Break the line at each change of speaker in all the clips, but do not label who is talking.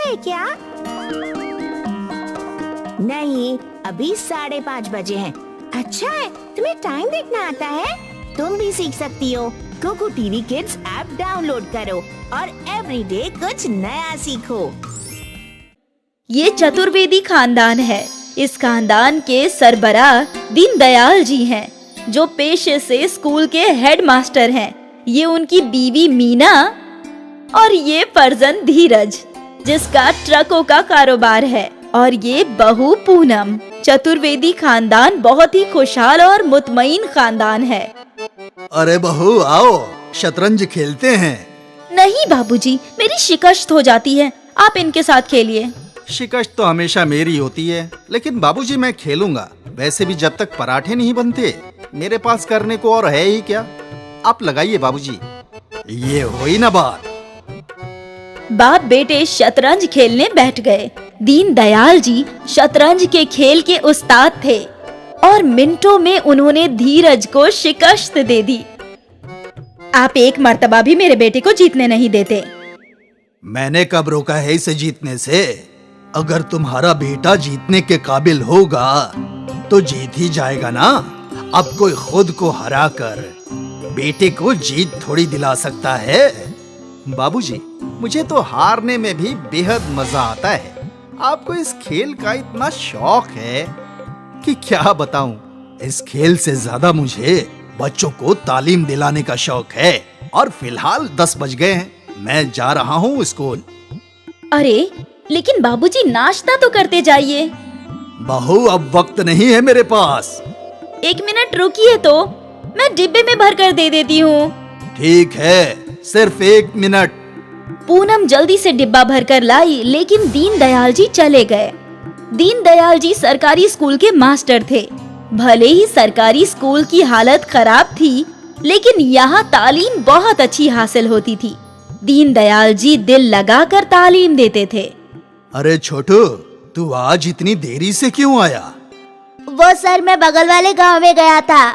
गए क्या? नहीं, अभी 5:30 बजे हैं। अच्छा है, तुम्हें टाइम देखना आता है? तुम भी सीख सकती हो। Kuku TV kids app download करो और एवरीडे कुछ नया सीखो।
ये चतुर्वेदी खानदान है। इस खानदान के सरबराह दीनदयाल जी हैं, जो पेशे से स्कूल के हेडमास्टर हैं। ये उनकी बीवी मीना और ये फर्जंद धीरज, जिसका ट्रकों का कारोबार है, और ये बहू पूनम। चतुर्वेदी खानदान बहुत ही खुशहाल और मुतमईन खानदान है।
अरे बहू आओ, शतरंज खेलते हैं।
नहीं बाबूजी, मेरी शिकस्त हो जाती है, आप इनके साथ खेलिए।
शिकस्त तो हमेशा मेरी होती है, लेकिन बाबूजी मैं खेलूंगा। वैसे भी जब तक पराठे नहीं बनते मेरे पास करने को और है ही क्या। आप लगाइए बाबूजी। ये हुई ना बात।
बाप बेटे शतरंज खेलने बैठ गए। दीनदयाल जी शतरंज के खेल के उस्ताद थे और मिनटों में उन्होंने धीरज को शिकस्त दे दी। आप एक मर्तबा भी मेरे बेटे को जीतने नहीं देते।
मैंने कब रोका है इसे जीतने से? अगर तुम्हारा बेटा जीतने के काबिल होगा तो जीत ही जाएगा ना। अब कोई खुद को हरा कर बेटे को जीत थोड़ी दिला सकता है। बाबूजी, मुझे तो हारने में भी बेहद मजा आता है। आपको इस खेल का इतना शौक है कि क्या बताऊं। इस खेल से ज्यादा मुझे बच्चों को तालीम दिलाने का शौक है। और फिलहाल 10 बज गए हैं, मैं जा रहा हूँ स्कूल।
अरे लेकिन बाबूजी, नाश्ता तो करते जाइए।
बहू, अब वक्त नहीं है मेरे पास।
1 मिनट रुकिए तो मैं डिब्बे में भर कर दे देती हूँ।
ठीक है, सिर्फ 1 मिनट।
पूनम जल्दी से डिब्बा भर कर लाई, लेकिन दीनदयाल जी चले गए। दीनदयाल जी सरकारी स्कूल के मास्टर थे। भले ही सरकारी स्कूल की हालत खराब थी, लेकिन यहाँ तालीम बहुत अच्छी हासिल होती थी। दीनदयाल जी दिल लगाकर तालीम देते थे।
अरे छोटू, तू आज इतनी देरी से क्यों आया?
वो सर, मैं बगल वाले गांव में गया था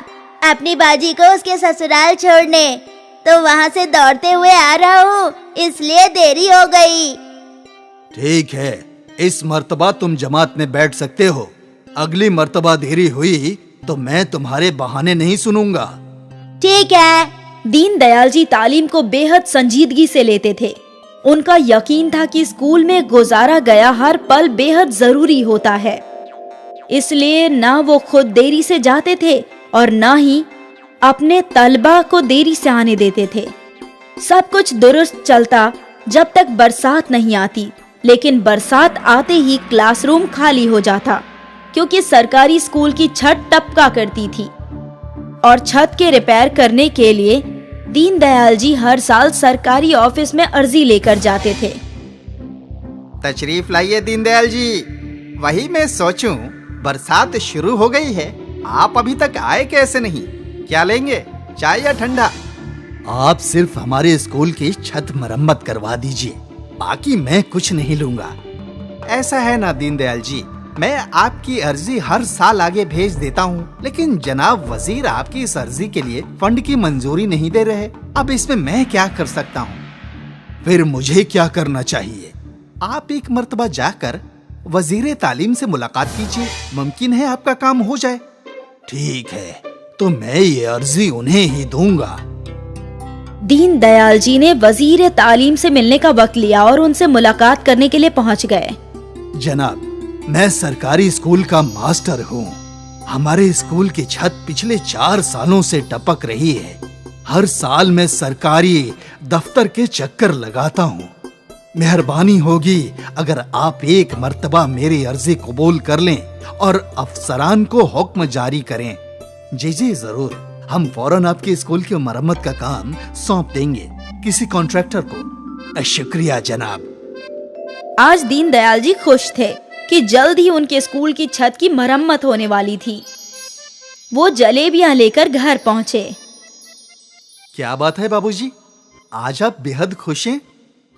अपनी बाजी को उसके ससुराल छोड़ने, तो वहाँ से दौड़ते हुए आ रहा हूँ, इसलिए देरी हो गई।
ठीक है, इस मर्तबा तुम जमात में बैठ सकते हो। अगली मर्तबा देरी हुई तो मैं तुम्हारे बहाने नहीं सुनूंगा।
ठीक है।
दीनदयाल जी तालीम को बेहद संजीदगी से लेते थे। उनका यकीन था कि स्कूल में गुजारा गया हर पल बेहद जरूरी होता है। इसलिए ना वो खुद देरी से जाते थे और ना ही अपने तलबा को देरी से आने देते थे। सब कुछ दुरुस्त चलता जब तक बरसात नहीं आती, लेकिन बरसात आते ही क्लासरूम खाली हो जाता, क्योंकि सरकारी स्कूल की छत टपका करती थी और छत के रिपेयर करने के लिए दीनदयाल जी हर साल सरकारी ऑफिस में अर्जी लेकर जाते थे।
तशरीफ लाइए दीनदयाल जी। वही मैं सोचूं, बरसात शुरू हो गई है, आप अभी तक आए कैसे नहीं? क्या लेंगे, चाय या ठंडा?
आप सिर्फ हमारे स्कूल की छत मरम्मत करवा दीजिए, बाकी मैं कुछ नहीं लूंगा।
ऐसा है ना दीनदयाल जी, मैं आपकी अर्जी हर साल आगे भेज देता हूँ, लेकिन जनाब वजीर आपकी इस अर्जी के लिए फंड की मंजूरी नहीं दे रहे। अब इसमें मैं क्या कर सकता हूँ?
फिर मुझे क्या करना चाहिए?
आप एक मर्तबा जाकर वजीर तालीम से मुलाकात कीजिए, मुमकिन है आपका काम हो जाए।
ठीक है, तो मैं ये अर्जी उन्हें ही दूंगा।
दीनदयाल जी ने वजीर तालीम से मिलने का वक्त लिया और उनसे मुलाकात करने के लिए पहुंच गए।
जनाब, मैं सरकारी स्कूल का मास्टर हूँ। हमारे स्कूल की छत पिछले 4 सालों से टपक रही है। हर साल मैं सरकारी दफ्तर के चक्कर लगाता हूँ। मेहरबानी होगी अगर आप एक मर्तबा मेरी अर्जी कबूल कर लें और अफसरान को हुक्म जारी करें। जी जी जरूर, हम फौरन आपके स्कूल की मरम्मत का काम सौंप देंगे किसी कॉन्ट्रैक्टर को। शुक्रिया जनाब।
आज दीनदयाल जी खुश थे कि जल्द ही उनके स्कूल की छत की मरम्मत होने वाली थी। वो जलेबियां लेकर घर पहुंचे।
क्या बात है बाबूजी, आज आप बेहद खुश हैं?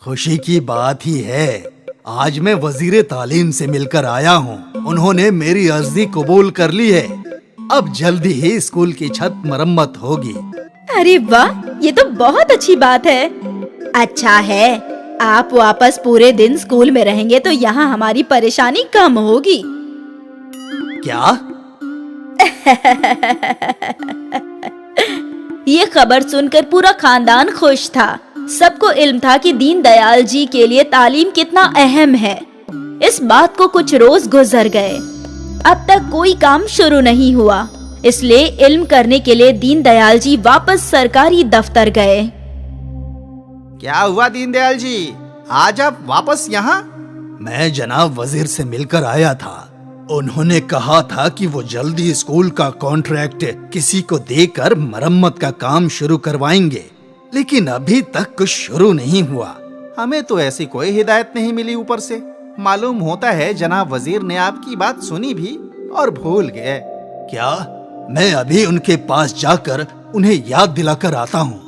खुशी की बात ही है, आज मैं वजीर तालीम से मिलकर आया हूँ। उन्होंने मेरी अर्जी कबूल कर ली है। अब जल्दी ही स्कूल की छत मरम्मत होगी।
अरे वाह, ये तो बहुत अच्छी बात है।
अच्छा है,
आप वापस पूरे दिन स्कूल में रहेंगे तो यहाँ हमारी परेशानी कम होगी।
क्या?
ये खबर सुनकर पूरा खानदान खुश था। सबको इल्म था कि दीनदयाल जी के लिए तालीम कितना अहम है। इस बात को कुछ रोज गुजर गए। अब तक कोई काम शुरू नहीं हुआ, इसलिए इल्म करने के लिए दीनदयाल जी वापस सरकारी दफ्तर गए।
क्या हुआ दीनदयाल जी, आज आप वापस यहाँ?
मैं जनाब वजीर से मिलकर आया था। उन्होंने कहा था कि वो जल्दी स्कूल का कॉन्ट्रैक्ट किसी को देकर मरम्मत का काम शुरू करवाएंगे, लेकिन अभी तक कुछ शुरू नहीं हुआ।
हमें तो ऐसी कोई हिदायत नहीं मिली ऊपर से। मालूम होता है जनाब वजीर ने आपकी बात सुनी भी और भूल गए।
क्या? मैं अभी उनके पास जाकर उन्हें याद दिलाकर आता हूँ।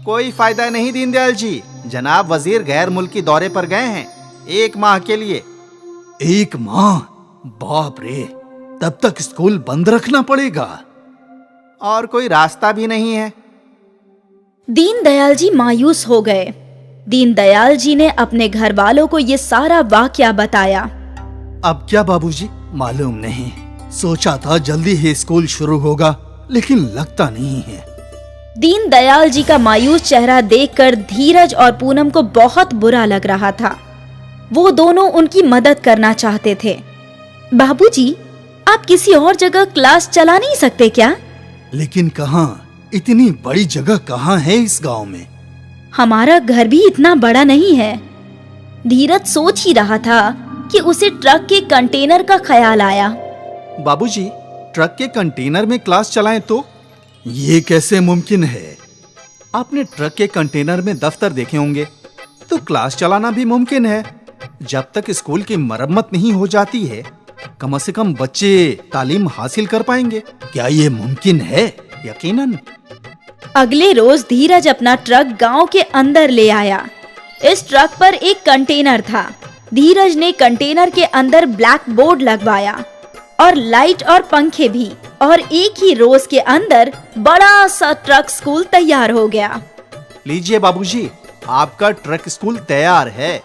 कोई फायदा नहीं दीनदयाल जी, जनाब वजीर गैर मुल्की दौरे पर गए हैं 1 माह के लिए।
1 माह? बाप रे, तब तक स्कूल बंद रखना पड़ेगा।
और कोई रास्ता भी नहीं है।
दीनदयाल जी मायूस हो गए। दीनदयाल जी ने अपने घर वालों को ये सारा वाकया बताया।
अब क्या बाबूजी? मालूम नहीं, सोचा था जल्दी ही स्कूल शुरू होगा, लेकिन लगता नहीं है।
दीनदयाल जी का मायूस चेहरा देखकर धीरज और पूनम को बहुत बुरा लग रहा था। वो दोनों उनकी मदद करना चाहते थे। बाबूजी, आप किसी और जगह क्लास चला नहीं सकते क्या?
लेकिन कहाँ? इतनी बड़ी जगह कहाँ है इस गांव में?
हमारा घर भी इतना बड़ा नहीं है। धीरज सोच ही रहा था कि उसे ट्रक के कंटेनर का ख्याल आया।
बाबूजी, ट्रक के कंटेनर में क्लास चलाएं तो?
ये कैसे मुमकिन है?
आपने ट्रक के कंटेनर में दफ्तर देखे होंगे, तो क्लास चलाना भी मुमकिन है। जब तक स्कूल की मरम्मत नहीं हो जाती है, कम से कम बच्चे तालीम हासिल कर पाएंगे।
क्या ये मुमकिन है?
यकीनन।
अगले रोज धीरज अपना ट्रक गांव के अंदर ले आया। इस ट्रक पर एक कंटेनर था। धीरज ने कंटेनर के अंदर ब्लैक बोर्ड लगवाया और लाइट और पंखे भी, और एक ही रोज के अंदर बड़ा सा ट्रक स्कूल तैयार हो गया।
लीजिए बाबूजी, आपका ट्रक स्कूल तैयार है।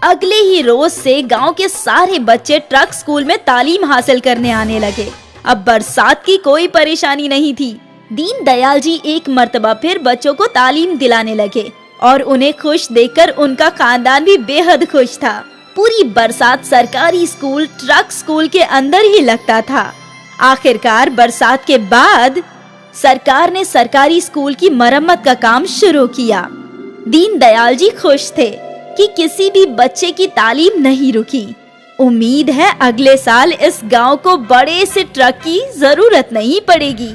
अगले ही रोज से गांव के सारे बच्चे ट्रक स्कूल में तालीम हासिल करने आने लगे। अब बरसात की कोई परेशानी नहीं थी। दीनदयाल जी एक मर्तबा फिर बच्चों को तालीम दिलाने लगे और उन्हें खुश देखकर उनका खानदान भी बेहद खुश था। पूरी बरसात सरकारी स्कूल ट्रक स्कूल के अंदर ही लगता था। आखिरकार बरसात के बाद सरकार ने सरकारी स्कूल की मरम्मत का काम शुरू किया। दीनदयाल जी खुश थे कि किसी भी बच्चे की तालीम नहीं रुकी। उम्मीद है अगले साल इस गांव को बड़े से ट्रक की जरूरत नहीं पड़ेगी।